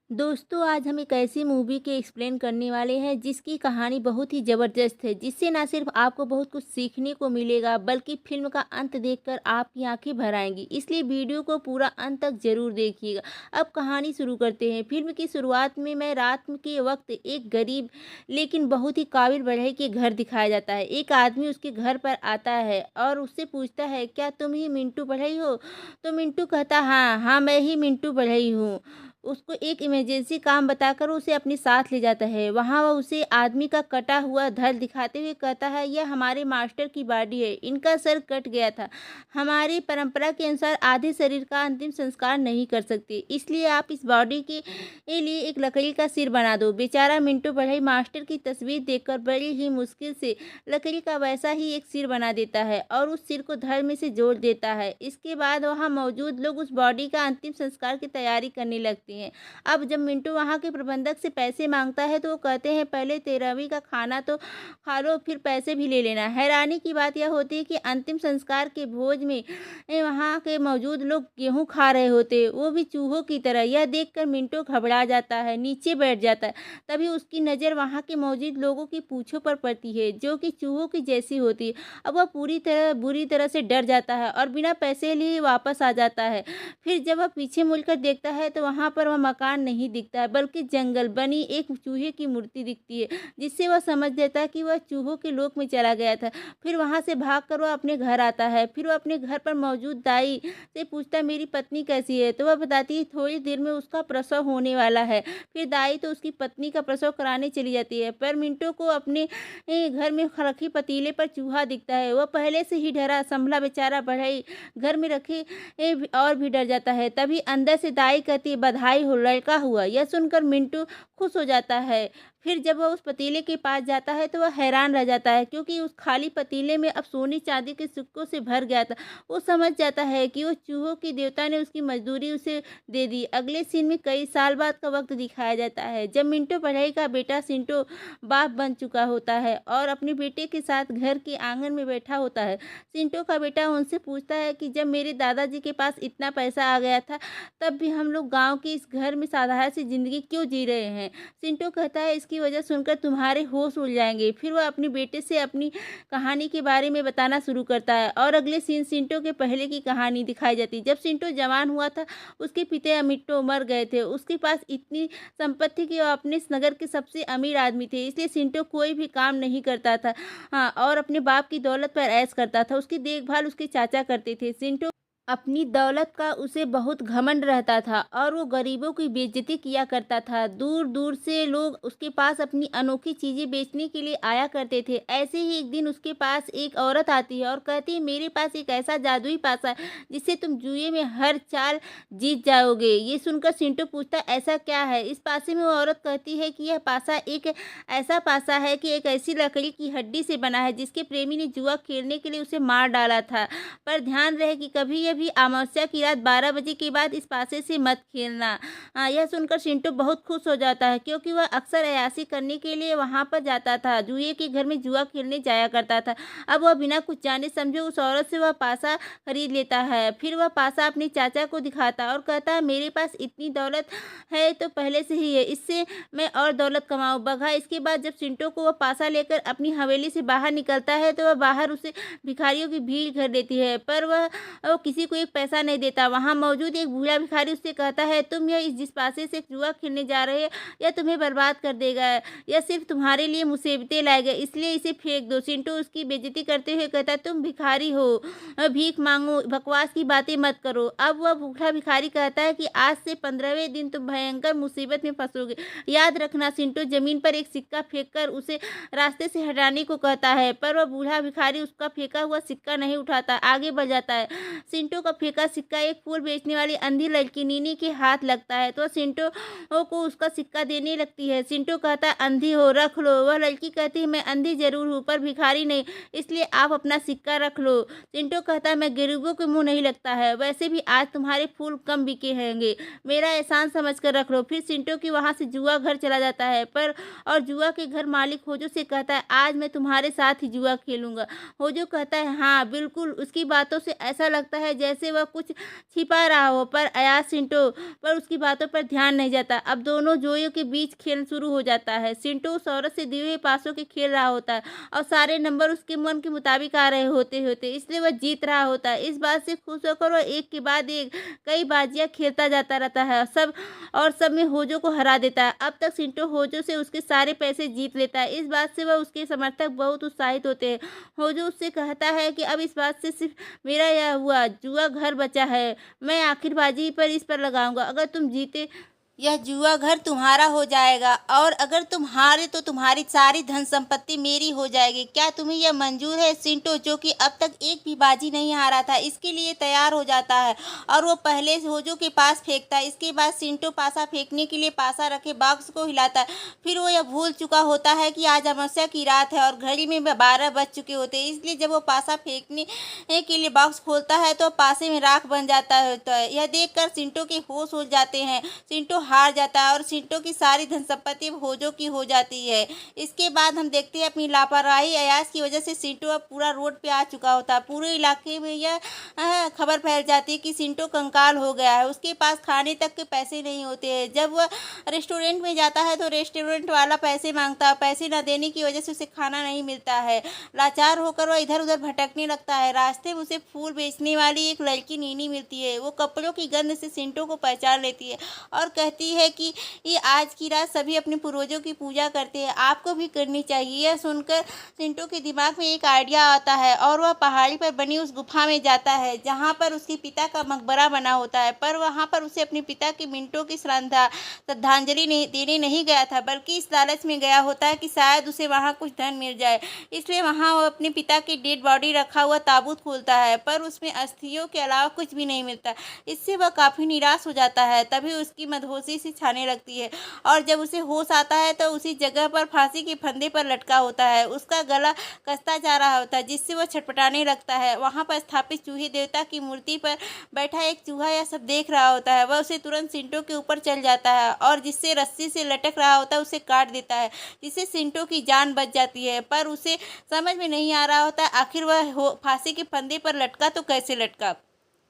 दोस्तों आज हम एक ऐसी मूवी के एक्सप्लेन करने वाले हैं जिसकी कहानी बहुत ही ज़बरदस्त है, जिससे ना सिर्फ आपको बहुत कुछ सीखने को मिलेगा बल्कि फिल्म का अंत देखकर आपकी आंखें भर आएंगी। इसलिए वीडियो को पूरा अंत तक जरूर देखिएगा। अब कहानी शुरू करते हैं। फिल्म की शुरुआत में मैं रात के वक्त एक गरीब लेकिन बहुत ही काबिल बढ़ई के घर दिखाया जाता है। एक आदमी उसके घर पर आता है और उससे पूछता है, क्या तुम ही मिंटू बढ़ई हो? तो मिंटू कहता, हाँ हाँ मैं ही मिंटू बढ़ई हूँ। उसको एक इमरजेंसी काम बताकर उसे अपने साथ ले जाता है। वहाँ वह उसे आदमी का कटा हुआ धड़ दिखाते हुए कहता है, यह हमारे मास्टर की बॉडी है, इनका सर कट गया था। हमारी परंपरा के अनुसार आधे शरीर का अंतिम संस्कार नहीं कर सकते, इसलिए आप इस बॉडी के लिए एक लकड़ी का सिर बना दो। बेचारा मिंटू बढ़ई मास्टर की तस्वीर देखकर बड़ी ही मुश्किल से लकड़ी का वैसा ही एक सिर बना देता है और उस सिर को धड़ में से जोड़ देता है। इसके बाद वहाँ मौजूद लोग उस बॉडी का अंतिम संस्कार की तैयारी करने लगते हैं। अब जब मिंटू वहाँ के प्रबंधक से पैसे मांगता है तो वो कहते हैं, पहले 13वीं का खाना तो खा लो, फिर पैसे भी ले लेना। हैरानी की बात यह होती है कि अंतिम संस्कार के भोज में वहाँ के मौजूद लोग गेहूं खा रहे होते, वो भी चूहों की तरह। यह देखकर मिंटू घबरा जाता है, नीचे बैठ जाता है। तभी उसकी नज़र वहाँ के मौजूद लोगों की पूंछों पर पड़ती है जो कि चूहों की जैसी होती है। अब वह बुरी तरह से डर जाता है और बिना पैसे लिए वापस आ जाता है। फिर जब वह पीछे मुड़कर देखता है तो वहाँ पर वह मकान नहीं दिखता है बल्कि जंगल बनी एक चूहे की मूर्ति दिखती है, जिससे वह समझ लेता है कि वह चूहों के लोक में चला गया था। फिर वहाँ से भागकर वह अपने घर आता है। फिर वह अपने घर पर मौजूद दाई से पूछता है, मेरी पत्नी कैसी है? तो वह बताती है, थोड़ी देर में उसका प्रसव होने वाला है। फिर दाई तो उसकी पत्नी का प्रसव कराने चली जाती है, पर मिंटू को अपने घर में रखी पतीले पर चूहा दिखता है। वह पहले से ही डरा संभला बेचारा बढ़ई घर में रखे और भी डर जाता है। तभी अंदर से दाई कहती है, बधाई हो, लड़का हुआ। यह सुनकर मिंटू खुश हो जाता है। फिर जब वह उस पतीले के पास जाता है तो वह हैरान रह जाता है, क्योंकि उस खाली पतीले में अब सोने चांदी के सिक्कों से भर गया था। वो समझ जाता है कि वो चूहों की देवता ने उसकी मजदूरी उसे दे दी। अगले सीन में कई साल बाद का वक्त दिखाया जाता है, जब मिंटू बढ़ई का बेटा सिंटो बाप बन चुका होता है और अपने बेटे के साथ घर के आंगन में बैठा होता है। सिंटो का बेटा उनसे पूछता है कि जब मेरे दादाजी के पास इतना पैसा आ गया था, तब भी हम लोग गांव के इस घर में साधारण सी जिंदगी क्यों जी रहे हैं? सिंटो कहता है, इसकी वजह सुनकर तुम्हारे होश उड़ जाएंगे। फिर वह अपने बेटे से अपनी कहानी के बारे में बताना शुरू करता है और अगले सीन सिंटो के पहले की कहानी दिखाई जाती है। जब सिंटो जवान हुआ था, उसके पिता अमिट्टो मर गए थे। उसके पास इतनी संपत्ति कि वह अपने इस नगर के सबसे अमीर आदमी थे, इसलिए सिंटो कोई भी काम नहीं करता था। हाँ, और अपने बाप की दौलत पर ऐश करता था। उसकी देखभाल उसके चाचा करते थे। सिंटो अपनी दौलत का उसे बहुत घमंड रहता था और वो गरीबों की बेइज्जती किया करता था। दूर दूर से लोग उसके पास अपनी अनोखी चीज़ें बेचने के लिए आया करते थे। ऐसे ही एक दिन उसके पास एक औरत आती है और कहती है, मेरे पास एक ऐसा जादुई पासा है जिससे तुम जुए में हर चाल जीत जाओगे। ये सुनकर सिंटो पूछता है, ऐसा क्या है? इस पासे में वो औरत कहती है कि यह पासा एक ऐसा पासा है कि एक ऐसी लकड़ी की हड्डी से बना है जिसके प्रेमी ने जुआ खेलने के लिए उसे मार डाला था। पर ध्यान रहे कि कभी यह भी अमावस्या की रात 12 बजे के बाद इस पासे से मत खेलना। यह सुनकर सिंटो बहुत खुश हो जाता है, क्योंकि वह अक्सर अय्याशी करने के लिए वहां पर जाता था, जुए के घर में जुआ खेलने जाया करता था। अब वह बिना कुछ जाने समझे उस औरत से वह पासा खरीद लेता है। फिर वह पासा अपने चाचा को दिखाता और कहता है, मेरे पास इतनी दौलत है तो पहले से ही है, इससे मैं और दौलत कमाऊँ बघा। इसके बाद जब सिंटो को वह पासा लेकर अपनी हवेली से बाहर निकलता है तो वह बाहर उसे भिखारियों की भीड़ घेर लेती है, पर वह किसी को एक पैसा नहीं देता। वहाँ मौजूद एक बूढ़ा भिखारी उससे कहता है, तुम यह जिस पासे से जुआ खेलने जा रहे हो, यह तुम्हें बर्बाद कर देगा। यह सिर्फ तुम्हारे लिए मुसीबतें लाएगा, इसलिए इसे फेंक दो। सिंटो उसकी बेइज्जती करते हुए कहता है, तुम भिखारी हो, भीख मांगो, बकवास की बातें मत करो। अब वह बूढ़ा भिखारी कहता है कि आज से 15वें दिन तुम भयंकर मुसीबत में फंसोगे। याद रखना। सिंटो जमीन पर एक सिक्का फेंककर उसे रास्ते से हटाने को कहता है, पर वह बूढ़ा भिखारी उसका फेंका हुआ सिक्का नहीं उठाता, आगे बढ़ जाता है। सिंटो का फेंका सिक्का एक फूल बेचने वाली अंधी लड़की नीनी के हाथ लगता है तो सिंटो को उसका सिक्का देने लगती है। सिंटो कहता है, अंधी हो, रख लो। वह लड़की कहती है, मैं अंधी जरूर हूँ पर भिखारी नहीं, इसलिए आप अपना सिक्का रख लो। सिंटो कहता है, मैं गरीबों के मुंह नहीं लगता है, वैसे भी आज तुम्हारे फूल कम बिके होंगे, मेरा एहसान समझ कर रख लो। फिर सिंटो की वहां से जुआ घर चला जाता है, पर और जुआ के घर मालिक होजो से कहता है, आज मैं तुम्हारे साथ ही जुआ खेलूंगा। होजो कहता है, हाँ बिल्कुल। उसकी बातों से ऐसा लगता है जैसे वह कुछ छिपा रहा हो, पर अयाज चिंटू पर उसकी बातों पर ध्यान नहीं जाता। अब दोनों जोइयों के बीच खेल शुरू हो जाता है। चिंटू उस औरत से दिए हुए पासों के खेल रहा होता है और सारे नंबर उसके मन के मुताबिक आ रहे होते इसलिए वह जीत रहा होता है। इस बात से खुश होकर वह एक के बाद एक कई बाजियां खेलता जाता रहता है सब में होजो को हरा देता है। अब तक चिंटू होजो से उसके सारे पैसे जीत लेता है। इस बात से वह उसके समर्थक बहुत उत्साहित होते हैं। होजो उससे कहता है कि अब इस बात से सिर्फ मेरा यह हुआ जुआ घर बचा है, मैं आखिर बाजी पर इस पर लगाऊंगा। अगर तुम जीते यह जुआ घर तुम्हारा हो जाएगा और अगर तुम हारे तो तुम्हारी सारी धन संपत्ति मेरी हो जाएगी। क्या तुम्हें यह मंजूर है? चिंटू, जो कि अब तक एक भी बाजी नहीं हारा था, इसके लिए तैयार हो जाता है और वो पहले होजो के पास फेंकता है। इसके बाद चिंटू पासा फेंकने के लिए पासा रखे बॉक्स को हिलाता है। फिर वो यह भूल चुका होता है कि आज अमावस्या की रात है और घड़ी में 12 बज चुके होते हैं। इसलिए जब वो पासा फेंकने के लिए बॉक्स खोलता है तो पासे में राख बन जाता है। यह देखकर चिंटू के होश उड़ जाते हैं। चिंटू हार जाता है और चिंटू की सारी धन संपत्ति होजो की हो जाती है। इसके बाद हम देखते हैं अपनी लापरवाही अयाज की वजह से चिंटू अब पूरा रोड पे आ चुका होता है। पूरे इलाके में यह खबर फैल जाती है कि चिंटू कंकाल हो गया है। उसके पास खाने तक के पैसे नहीं होते हैं। जब वह रेस्टोरेंट में जाता है तो रेस्टोरेंट वाला पैसे मांगता है। पैसे न देने की वजह से उसे खाना नहीं मिलता है। लाचार होकर वह इधर उधर भटकने लगता है। रास्ते में उसे फूल बेचने वाली एक लड़की नीनी मिलती है। वो कपड़ों की गंध से चिंटू को पहचान लेती है और कहती है कि ये आज की रात सभी अपने पूर्वजों की पूजा करते हैं, आपको भी करनी चाहिए। यह सुनकर चिंटू के दिमाग में एक आइडिया आता है और वह पहाड़ी पर बनी उस गुफा में जाता है जहाँ पर उसके पिता का मकबरा बना होता है। पर वहाँ पर उसे अपने पिता की मिनटों की श्रद्धांजलि देने नहीं गया था, बल्कि इस लालच में गया होता है कि शायद उसे वहाँ कुछ धन मिल जाए। इसलिए वहाँ वह अपने पिता की डेड बॉडी रखा हुआ ताबूत खोलता है, पर उसमें अस्थियों के अलावा कुछ भी नहीं मिलता। इससे वह काफ़ी निराश हो जाता है। तभी उसकी मदहोशी सी छाने लगती है और जब उसे होश आता है तो उसी जगह पर फांसी के फंदे पर लटका होता है। उसका गला कसता जा रहा होता है जिससे वह छटपटाने लगता है। वहाँ पर स्थापित चूहे देवता की मूर्ति पर बैठा एक चूहा यह सब देख रहा होता है। वह उसे तुरंत चिंटू के ऊपर चल जाता है और जिससे रस्सी से लटक रहा होता है उसे काट देता है, जिससे चिंटू की जान बच जाती है। पर उसे समझ में नहीं आ रहा होता आखिर वह फांसी के फंदे पर लटका तो कैसे लटका।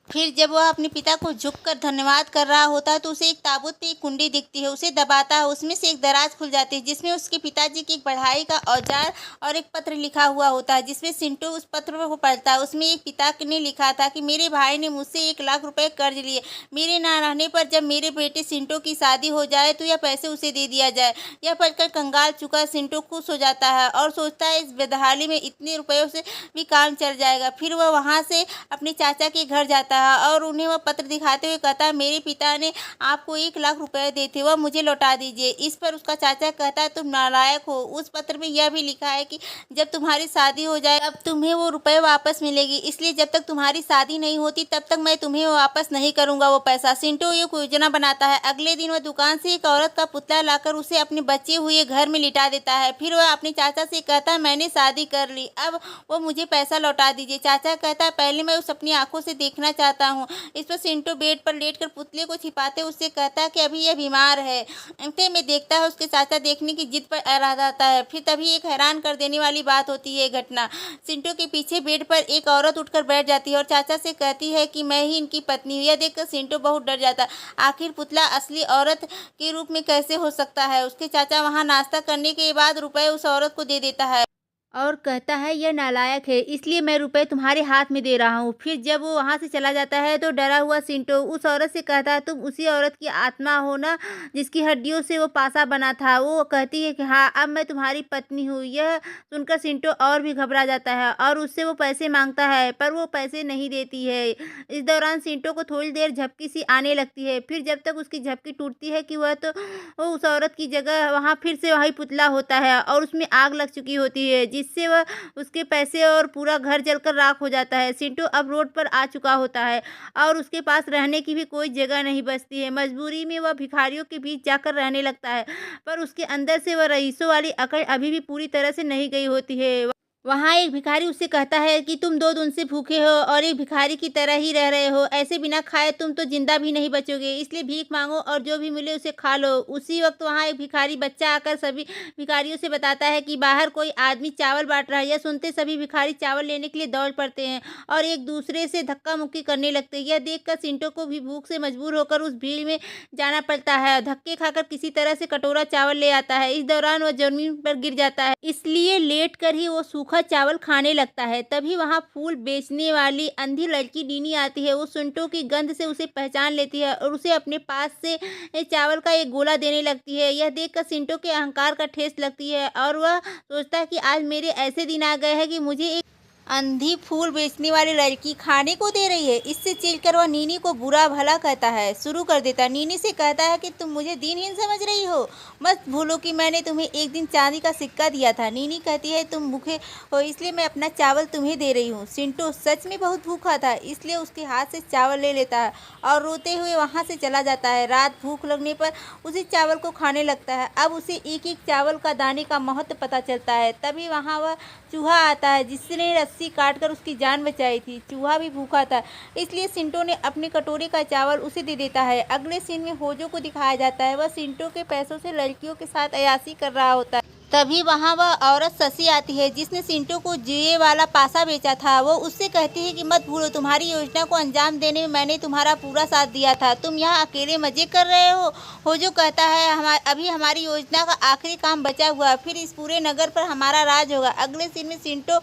फिर जब वह अपने पिता को झुककर धन्यवाद कर रहा होता है तो उसे एक ताबूत पे एक कुंडी दिखती है। उसे दबाता है, उसमें से एक दराज खुल जाती है जिसमें उसके पिताजी की एक बढ़ाई का औजार और एक पत्र लिखा हुआ होता है, जिसमें चिंटू उस पत्र को पढ़ता है। उसमें एक पिता ने लिखा था कि मेरे भाई ने मुझसे 1 लाख रुपए कर्ज लिए, मेरे ना रहने पर जब मेरे बेटे चिंटू की शादी हो जाए तो यह पैसे उसे दे दिया जाए। यह पढ़कर कंगाल चुका चिंटू खुश हो जाता है और सोचता है इस बदहाली में इतने रुपयों से भी काम चल जाएगा। फिर वह वहाँ से अपने चाचा के घर जाता है और उन्हें वह पत्र दिखाते हुए कहता है मेरे पिता ने आपको 1 लाख रुपए दिए थे, वह मुझे लौटा दीजिए। इस पर उसका चाचा कहता है तुम नालायक हो। उस पत्र में यह भी लिखा है कि जब तुम्हारी शादी हो जाए अब तुम्हें वो रुपए वापस मिलेगी, इसलिए जब तक तुम्हारी शादी नहीं होती तब तक मैं तुम्हें वापस नहीं करूंगा वो पैसा। चिंटू ये योजना बनाता है। अगले दिन वह दुकान से एक औरत का पुतला लाकर उसे अपने बचे हुए घर में लिटा देता है। फिर वह अपने चाचा से कहता है मैंने शादी कर ली, अब वो मुझे पैसा लौटा दीजिए। चाचा कहता है पहले मैं उस अपनी आंखों से देखना चाहता हूँ। इस पर चिंटू बेड पर लेटकर पुतले को छिपाते उससे कहता है कि अभी यह बीमार है। अंत में देखता है उसके चाचा देखने की जिद पर आ जाता है। फिर तभी एक हैरान कर देने वाली बात होती है। घटना चिंटू के पीछे बेड पर एक औरत उठकर बैठ जाती है और चाचा से कहती है कि मैं ही इनकी पत्नी हूँ। यह देखकर चिंटू बहुत डर जाता है। आखिर पुतला असली औरत के रूप में कैसे हो सकता है। उसके चाचा वहाँ नाश्ता करने के बाद रुपए उस औरत को दे देता है और कहता है यह नालायक है, इसलिए मैं रुपए तुम्हारे हाथ में दे रहा हूँ। फिर जब वो वहाँ से चला जाता है तो डरा हुआ चिंटू उस औरत से कहता है तुम उसी औरत की आत्मा हो ना जिसकी हड्डियों से वो पासा बना था। वो कहती है कि हाँ अब मैं तुम्हारी पत्नी हूँ। यह सुनकर चिंटू और भी घबरा जाता है और उससे वो पैसे मांगता है पर वो पैसे नहीं देती है। इस दौरान चिंटू को थोड़ी देर झपकी सी आने लगती है। फिर जब तक उसकी झपकी टूटती है कि वह तो वो उस औरत की जगह वहाँ फिर से वही पुतला होता है और उसमें आग लग चुकी होती है जिससे वह उसके पैसे और पूरा घर जलकर राख हो जाता है। चिंटू अब रोड पर आ चुका होता है और उसके पास रहने की भी कोई जगह नहीं बचती है। मजबूरी में वह भिखारियों के बीच जाकर रहने लगता है पर उसके अंदर से वह रईसों वाली अकड़ अभी भी पूरी तरह से नहीं गई होती है। वहाँ एक भिखारी उससे कहता है कि तुम 2 दिन से भूखे हो और एक भिखारी की तरह ही रह रहे हो। ऐसे बिना खाए तुम तो ज़िंदा भी नहीं बचोगे, इसलिए भीख माँगो और जो भी मिले उसे खा लो। उसी वक़्त वहाँ एक भिखारी बच्चा आकर सभी भिखारियों से बताता है कि बाहर कोई आदमी चावल बाँट रहा है। यह सुनते सभी भिखारी चावल लेने के लिए दौड़ पड़ते हैं और एक-दूसरे से धक्का-मुक्की करने लगते हैं। यह देखकर चिंटू को भी भूख से मजबूर होकर उस भीड़ में जाना पड़ता है। धक्के खाकर किसी तरह से कटोरा चावल ले आता है। इस दौरान वह ज़मीन पर गिर जाता है, इसलिए लेट कर ही वो सूखा चावल खाने लगता है। तभी वहाँ फूल बेचने वाली अंधी लड़की नीनी आती है। वो चिंटू की गंध से उसे पहचान लेती है और उसे अपने पास से चावल का एक गोला देने लगती है। यह देखकर चिंटू के अहंकार का ठेस लगती है और वह सोचता है कि आज मेरे ऐसे दिन आ गए हैं कि मुझे एक अंधी फूल बेचने वाली लड़की खाने को दे रही है। इससे चिढ़कर वह नीनी को बुरा भला कहता है, शुरू कर देता है। नीनी से कहता है कि तुम मुझे दीनहीन समझ रही हो, मत भूलो कि मैंने तुम्हें एक दिन चांदी का सिक्का दिया था। नीनी कहती है तुम भूखे हो इसलिए मैं अपना चावल तुम्हें दे रही हूँ। चिंटू सच में बहुत भूखा था, इसलिए उसके हाथ से चावल ले लेता है और रोते हुए वहाँ से चला जाता है। रात भूख लगने पर उसी चावल को खाने लगता है। अब उसे एक एक चावल का दाने का महत्व पता चलता है। तभी वहाँ वह चूहा आता है जिसने रस्सी काटकर उसकी जान बचाई थी। चूहा भी भूखा था, इसलिए चिंटू ने अपने कटोरे का चावल उसे दे देता है। अगले सीन में होजो को दिखाया जाता है। वह चिंटू के पैसों से लड़कियों के साथ अय्याशी कर रहा होता है। तभी वहाँ वह औरत शशि आती है जिसने चिंटू को जुए वाला पासा बेचा था। वो उससे कहती है कि मत भूलो, तुम्हारी योजना को अंजाम देने में मैंने तुम्हारा पूरा साथ दिया था, तुम यहाँ अकेले मजे कर रहे हो। होजो कहता है अभी हमारी योजना का आखिरी काम बचा हुआ है, फिर इस पूरे नगर पर हमारा राज होगा। अगले सीन में चिंटू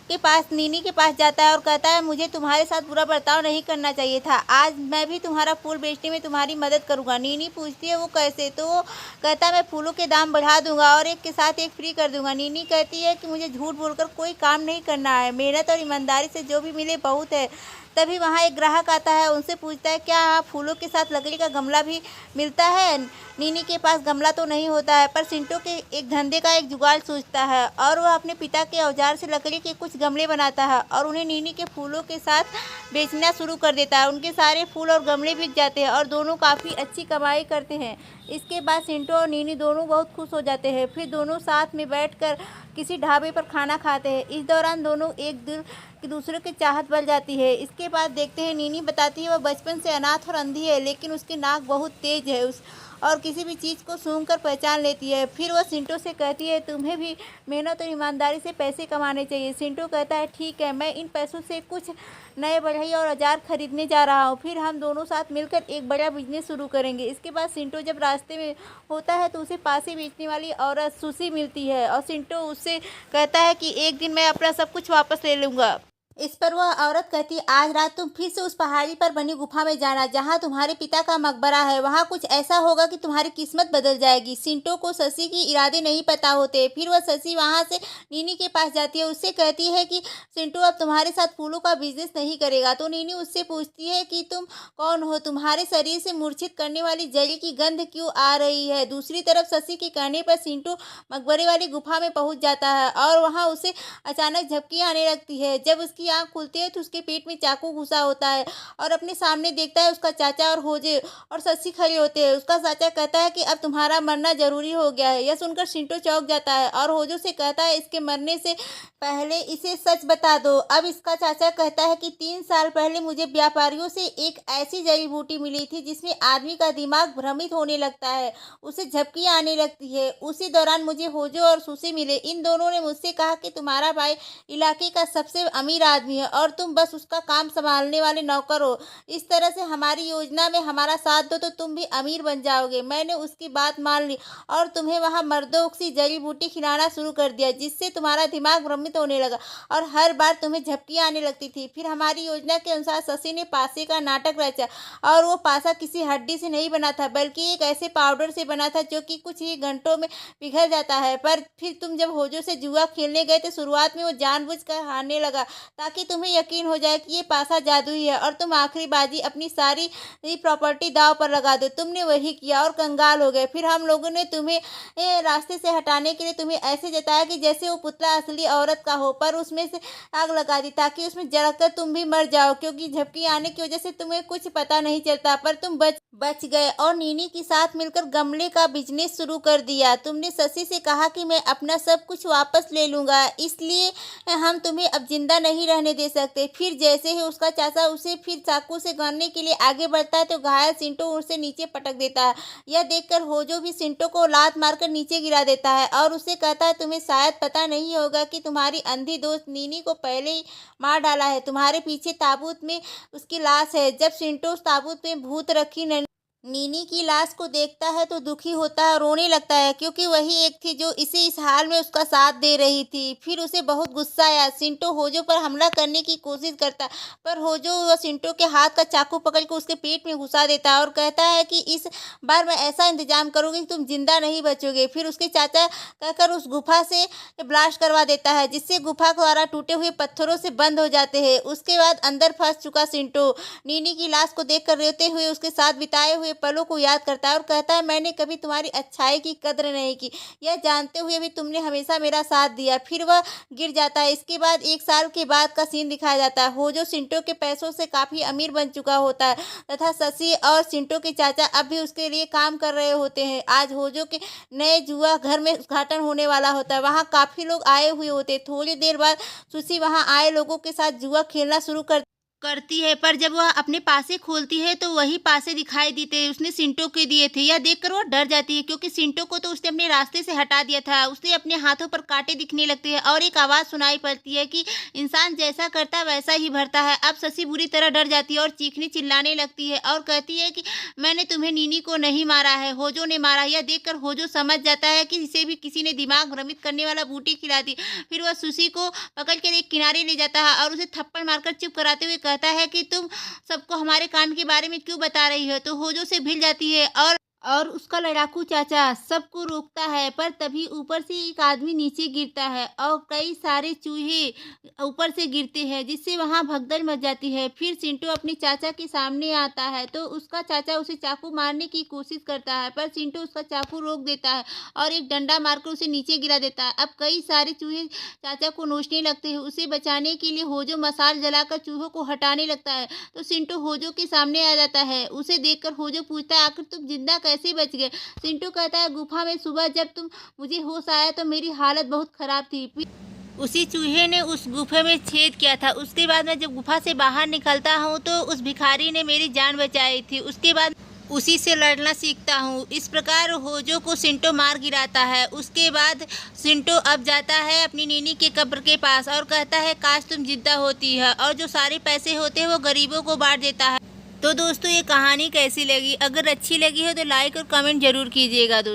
के पास नीनी के पास जाता है और कहता है मुझे तुम्हारे साथ बुरा बर्ताव नहीं करना चाहिए था, आज मैं भी तुम्हारा फूल बेचने में तुम्हारी मदद करूंगा। नीनी पूछती है वो कैसे, तो वो कहता है मैं फूलों के दाम बढ़ा दूंगा और एक के साथ एक फ्री कर दूंगा। नीनी कहती है कि मुझे झूठ बोलकर कोई काम नहीं करना है, मेहनत और ईमानदारी से जो भी मिले बहुत है। तभी वहाँ एक ग्राहक आता है, उनसे पूछता है क्या आप फूलों के साथ लकड़ी का गमला भी मिलता है। नीनी के पास गमला तो नहीं होता है, पर चिंटू के एक धंधे का एक जुगाड़ सूझता है और वह अपने पिता के औजार से लकड़ी के कुछ गमले बनाता है और उन्हें नीनी के फूलों के साथ बेचना शुरू कर देता है। उनके सारे फूल और गमले बिक जाते हैं और दोनों काफ़ी अच्छी कमाई करते हैं। इसके बाद चिंटू और नीनी दोनों बहुत खुश हो जाते हैं। फिर दोनों साथ में बैठकर किसी ढाबे पर खाना खाते हैं। इस दौरान दोनों एक दूसरे की चाहत बढ़ जाती है। इसके बाद देखते हैं नीनी बताती है वह बचपन से अनाथ और अंधी है, लेकिन उसकी नाक बहुत तेज है और किसी भी चीज़ को सूंघकर पहचान लेती है। फिर वह चिंटू से कहती है तुम्हें भी मेहनत और ईमानदारी से पैसे कमाने चाहिए। चिंटू कहता है ठीक है, मैं इन पैसों से कुछ नए बढ़ई और औजार खरीदने जा रहा हूँ, फिर हम दोनों साथ मिलकर एक बड़ा बिजनेस शुरू करेंगे। इसके बाद चिंटू जब रास्ते में होता है तो उसे पासे बेचने वाली औरत सुशी मिलती है और चिंटू उससे कहता है कि एक दिन मैं अपना सब कुछ वापस ले लूँगा। इस पर वह औरत कहती है आज रात तुम फिर से उस पहाड़ी पर बनी गुफा में जाना जहाँ तुम्हारे पिता का मकबरा है, वहाँ कुछ ऐसा होगा कि तुम्हारी किस्मत बदल जाएगी। चिंटू को शशि की इरादे नहीं पता होते। फिर वह शशि वहाँ से नीनी के पास जाती है, उससे कहती है कि चिंटू अब तुम्हारे साथ फूलों का बिजनेस नहीं करेगा। तो नीनी उससे पूछती है कि तुम कौन हो, तुम्हारे शरीर से मूर्छित करने वाली जली की गंध क्यों आ रही है। दूसरी तरफ शशि के कहने पर चिंटू मकबरे वाली गुफा में पहुँच जाता है और वहाँ उसे अचानक झपकी आने लगती है। जब उसकी आंख खुलती है तो उसके पेट में चाकू घुसा होता है और अपने सामने देखता है उसका चाचा और होजे और शशि खड़े होते हैं। उसका चाचा कहता है कि अब तुम्हारा मरना जरूरी हो गया है। यह सुनकर चिंटू चौंक जाता है और होजो से कहता है इसके मरने से पहले इसे सच बता दो। अब इसका चाचा कहता है कि 3 साल पहले मुझे व्यापारियों से एक ऐसी जड़ी बूटी मिली थी जिसमें आदमी का दिमाग भ्रमित होने लगता है, उसे झपकी आने लगती है। उसी दौरान मुझे होजो और सुशी मिले। इन दोनों ने मुझसे कहा कि तुम्हारा भाई इलाके का सबसे अमीर आदमी है और तुम बस उसका काम संभालने वाले नौकर हो। इस तरह से हमारी योजना में हमारा साथ दो तो तुम भी अमीर बन जाओगे। मैंने उसकी बात मान ली और तुम्हें वहाँ मर्दोक्सी जड़ी बूटी खिलाना शुरू कर दिया, जिससे तुम्हारा दिमाग भ्रमित होने लगा और हर बार तुम्हें झपकी आने लगती थी। फिर हमारी योजना के अनुसार शशि ने पासे का नाटक रचा और वो पासा किसी हड्डी से नहीं बना था बल्कि एक ऐसे पाउडर से बना था जो कि कुछ ही घंटों में पिघल जाता है। पर फिर तुम जब होजो से जुआ खेलने गए तो शुरुआत में वो जानबूझकर हारने लगा ताकि तुम्हें यकीन हो जाए कि ये पासा जादुई है और तुम आखिरी बाजी अपनी सारी प्रॉपर्टी दांव पर लगा दो। तुमने वही किया और कंगाल हो गए। फिर हम लोगों ने तुम्हें रास्ते से हटाने के लिए तुम्हें ऐसे जताया कि जैसे वो पुतला असली औरत का हो, पर उसमें से आग लगा दी ताकि उसमें जलकर तुम भी मर जाओ, क्योंकि झपकी आने की वजह से तुम्हें कुछ पता नहीं चलता, पर तुम बच बच गए और नीनी के साथ मिलकर गमले का बिजनेस शुरू कर दिया। तुमने शशि से कहा कि मैं अपना सब कुछ वापस ले लूँगा, इसलिए हम तुम्हें अब जिंदा नहीं रहने दे सकते। फिर जैसे ही उसका चाचा उसे फिर चाकू से मारने के लिए आगे बढ़ता है तो घायल सिंटो उसे नीचे पटक देता है। यह देखकर होजो भी सिंटो को लात मारकर नीचे गिरा देता है और उसे कहता है, तुम्हें शायद पता नहीं होगा कि तुम्हारी अंधी दोस्त नीनी को पहले ही मार डाला है। तुम्हारे पीछे ताबूत में उसकी लाश है। जब सिंटो उस ताबूत में भूत रखी नीनी की लाश को देखता है तो दुखी होता है और रोने लगता है, क्योंकि वही एक थी जो इसे इस हाल में उसका साथ दे रही थी। फिर उसे बहुत गुस्सा आया। सिंटो होजो पर हमला करने की कोशिश करता, पर होजो वह सिंटो के हाथ का चाकू पकड़ कर उसके पेट में घुसा देता है और कहता है कि इस बार मैं ऐसा इंतजाम करूंगी कि तुम जिंदा नहीं बचोगे। फिर उसके चाचा कहकर उस गुफा से ब्लास्ट करवा देता है, जिससे गुफा द्वारा टूटे हुए पत्थरों से बंद हो जाते हैं। उसके बाद अंदर फंस चुका सिंटो नीनी की लाश को देखकर रोते हुए उसके साथ बिताए हुए पलों को याद करता है और कहता है, मैंने कभी तुम्हारी अच्छाई की कद्र नहीं की, यह जानते हुए भी तुमने हमेशा मेरा साथ दिया। फिर वह गिर जाता है। इसके बाद 1 साल के बाद का सीन दिखाया जाता है। होजो सिंटो के पैसों से काफी अमीर बन चुका होता है तथा शशि और सिंटो के चाचा अब भी उसके लिए काम कर रहे होते हैं। आज होजो के नए जुआ घर में उद्घाटन होने वाला होता है। वहाँ काफी लोग आए हुए होते हैं। थोड़ी देर बाद सुशी वहाँ आए लोगों के साथ जुआ खेलना शुरू करती है, पर जब वह अपने पासे खोलती है तो वही पासे दिखाई देते हैं उसने सिंटो के दिए थे। यह देखकर वह डर जाती है, क्योंकि सिंटो को तो उसने अपने रास्ते से हटा दिया था। उसे अपने हाथों पर कांटे दिखने लगते हैं और एक आवाज़ सुनाई पड़ती है कि इंसान जैसा करता है वैसा ही भरता है। अब शशि बुरी तरह डर जाती है और चीखने चिल्लाने लगती है और कहती है कि मैंने तुम्हें नीनी को नहीं मारा है, होजो ने मारा। यह देखकर होजो समझ जाता है कि इसे भी किसी ने दिमाग भ्रमित करने वाला बूटी खिला दी। फिर वह सुशी को पकड़कर एक किनारे ले जाता है और उसे थप्पड़ मारकर चुप कराते हुए कहता है कि तुम सबको हमारे काम के बारे में क्यों बता रही हो। तो होजो से भिड़ जाती है और उसका लड़ाकू चाचा सबको रोकता है, पर तभी ऊपर से एक आदमी नीचे गिरता है और कई सारे चूहे ऊपर से गिरते हैं, जिससे वहां भगदड़ मच जाती है। फिर सिंटो अपने चाचा के सामने आता है तो उसका चाचा उसे चाकू मारने की कोशिश करता है, पर सिंटो उसका चाकू रोक देता है और एक डंडा मारकर उसे नीचे गिरा देता है। अब कई सारे चूहे चाचा को नोचने लगते हैं। उसे बचाने के लिए होजो मसाल जलाकर चूहों को हटाने लगता है तो सिंटो होजो के सामने आ जाता है। उसे देखकर होजो पूछता है, आखिर तुम जिंदा कैसे बच गए। सिंटो कहता है, गुफा में सुबह जब मुझे होश आया तो मेरी हालत बहुत खराब थी। उसी चूहे ने उस गुफे में छेद किया था। उसके बाद मैं जब गुफा से बाहर निकलता हूँ तो उस भिखारी ने मेरी जान बचाई थी। उसके बाद उसी से लड़ना सीखता हूँ। इस प्रकार होजो को सिंटो मार गिराता है। उसके बाद सिंटो अब जाता है अपनी नीनी के कब्र के पास और कहता है, काश तुम जिंदा होती है, और जो सारे पैसे होते हैं वो गरीबों को बांट देता है। तो दोस्तों, ये कहानी कैसी लगी? अगर अच्छी लगी हो तो लाइक और कमेंट जरूर कीजिएगा दोस्तों।